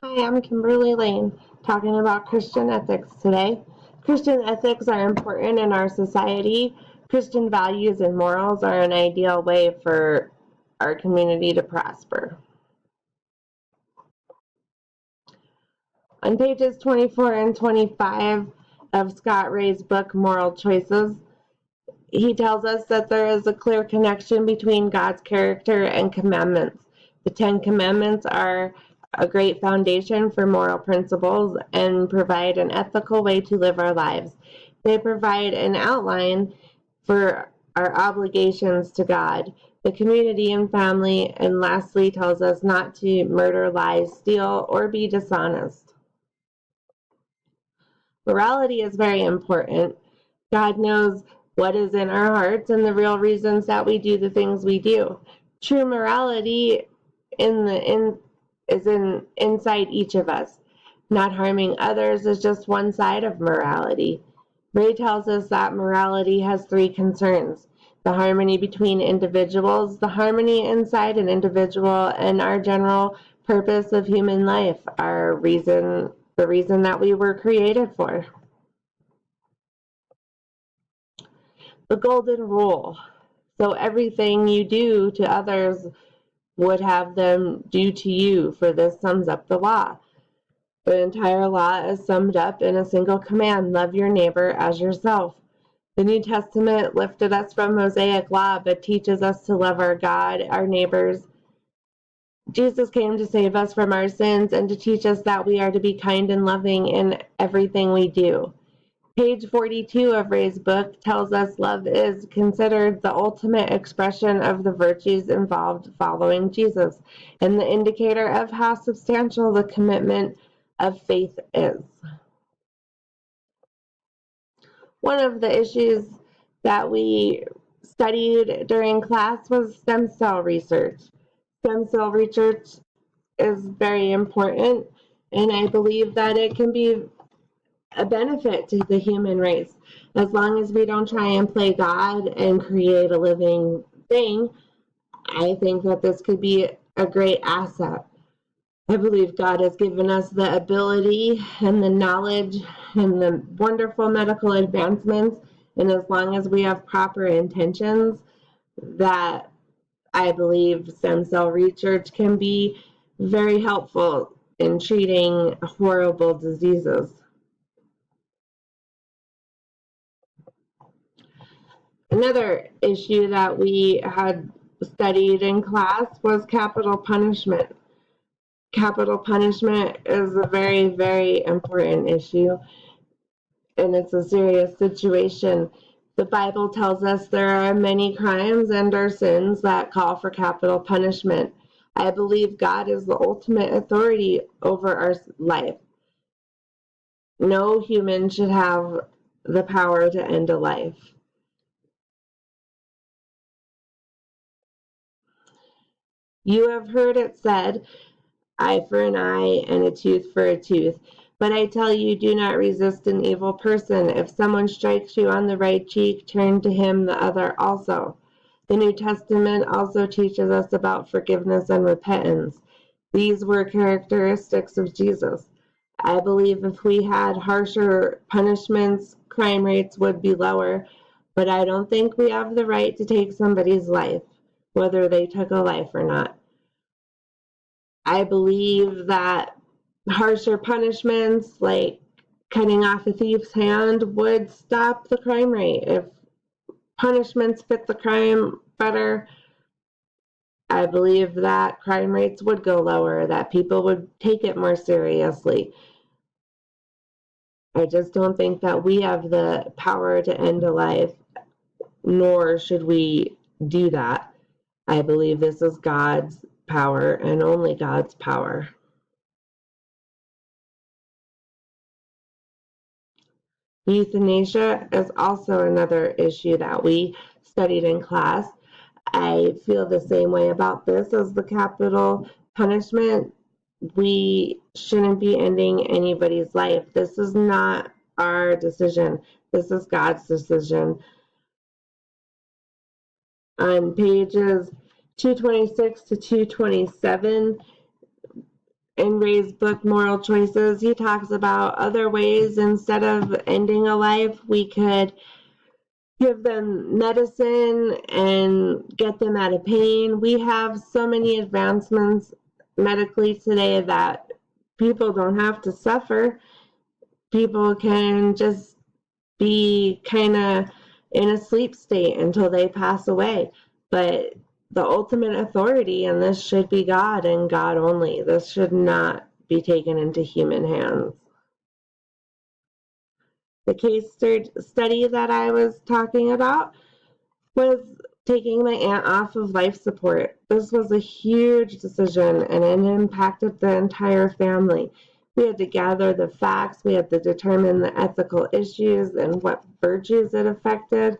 Hi, I'm Kimberly Lane, talking about Christian ethics today. Christian ethics are important in our society. Christian values and morals are an ideal way for our community to prosper. On pages 24 and 25 of Scott Ray's book, Moral Choices, he tells us that there is a clear connection between God's character and commandments. The Ten Commandments are a great foundation for moral principles and provide an ethical way to live our lives. They provide an outline for our obligations to God, the community and family, and lastly tells us not to murder, lie, steal, or be dishonest. Morality is very important. God knows what is in our hearts and the real reasons that we do the things we do. True morality is inside each of us. Not harming others is just one side of morality. Ray tells us that morality has three concerns: the harmony between individuals, the harmony inside an individual, and our general purpose of human life, the reason that we were created for. The golden rule. So everything you do to others would have them do to you, for this sums up the law. The entire law is summed up in a single command: love your neighbor as yourself. The New Testament lifted us from Mosaic law, but teaches us to love our God, our neighbors. Jesus came to save us from our sins and to teach us that we are to be kind and loving in everything we do. Page 42 of Ray's book tells us love is considered the ultimate expression of the virtues involved following Jesus, and the indicator of how substantial the commitment of faith is. One of the issues that we studied during class was stem cell research. Stem cell research is very important, and I believe that it can be a benefit to the human race. As long as we don't try and play God and create a living thing, I think that this could be a great asset. I believe God has given us the ability and the knowledge and the wonderful medical advancements, and as long as we have proper intentions, that I believe stem cell research can be very helpful in treating horrible diseases. Another issue that we had studied in class was capital punishment. Capital punishment is a very, very important issue, and it's a serious situation. The Bible tells us there are many crimes and or sins that call for capital punishment. I believe God is the ultimate authority over our life. No human should have the power to end a life. You have heard it said, eye for an eye and a tooth for a tooth. But I tell you, do not resist an evil person. If someone strikes you on the right cheek, turn to him the other also. The New Testament also teaches us about forgiveness and repentance. These were characteristics of Jesus. I believe if we had harsher punishments, crime rates would be lower, but I don't think we have the right to take somebody's life, whether they took a life or not. I believe that harsher punishments, like cutting off a thief's hand, would stop the crime rate. If punishments fit the crime better, I believe that crime rates would go lower, that people would take it more seriously. I just don't think that we have the power to end a life, nor should we do that. I believe this is God's power and only God's power. Euthanasia is also another issue that we studied in class. I feel the same way about this as the capital punishment. We shouldn't be ending anybody's life. This is not our decision. This is God's decision. On pages 226 to 227, in Ray's book, Moral Choices, he talks about other ways. Instead of ending a life, we could give them medicine and get them out of pain. We have so many advancements medically today that people don't have to suffer. People can just be kind of in a sleep state until they pass away. But the ultimate authority in this should be God and God only. This should not be taken into human hands. The case study that I was talking about was taking my aunt off of life support. This was a huge decision and it impacted the entire family. We had to gather the facts, we had to determine the ethical issues and what virtues it affected.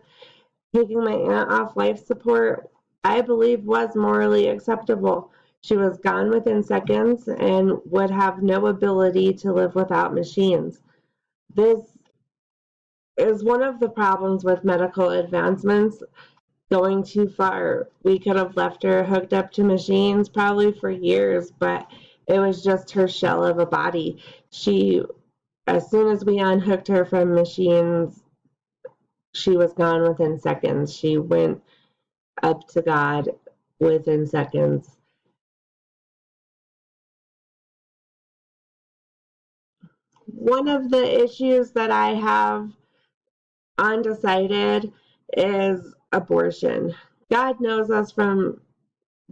Taking my aunt off life support, I believe, was morally acceptable. She was gone within seconds and would have no ability to live without machines. This is one of the problems with medical advancements going too far. We could have left her hooked up to machines probably for years, but it was just her shell of a body. As soon as we unhooked her from machines, she was gone within seconds. She went up to God within seconds. One of the issues that I have undecided is abortion. God knows us from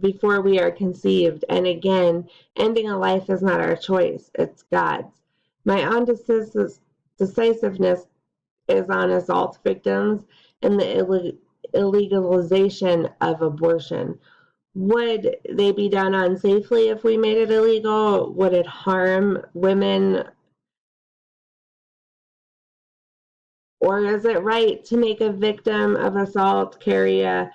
before we are conceived. And again, ending a life is not our choice, it's God's. My undecisiveness is on assault victims and the illegalization of abortion. Would they be done unsafely if we made it illegal? Would it harm women? Or is it right to make a victim of assault carry a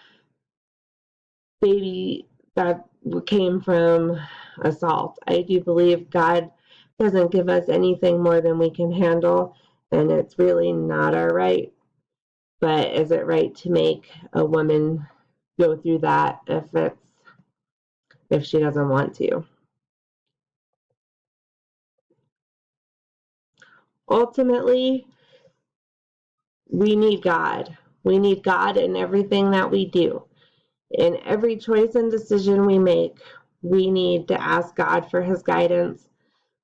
baby that came from assault? I do believe God doesn't give us anything more than we can handle, and it's really not our right. But is it right to make a woman go through that if she doesn't want to? Ultimately, we need God. We need God in everything that we do. In every choice and decision we make, we need to ask God for his guidance.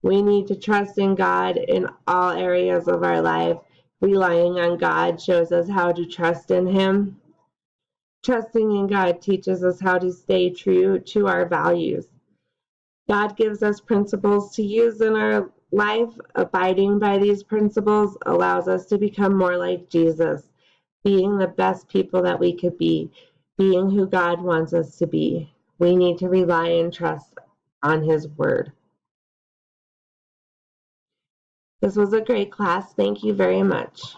We need to trust in God in all areas of our life. Relying on God shows us how to trust in him. Trusting in God teaches us how to stay true to our values. God gives us principles to use in our life. Abiding by these principles allows us to become more like Jesus, being the best people that we could be, being who God wants us to be. We need to rely and trust on his word. This was a great class. Thank you very much.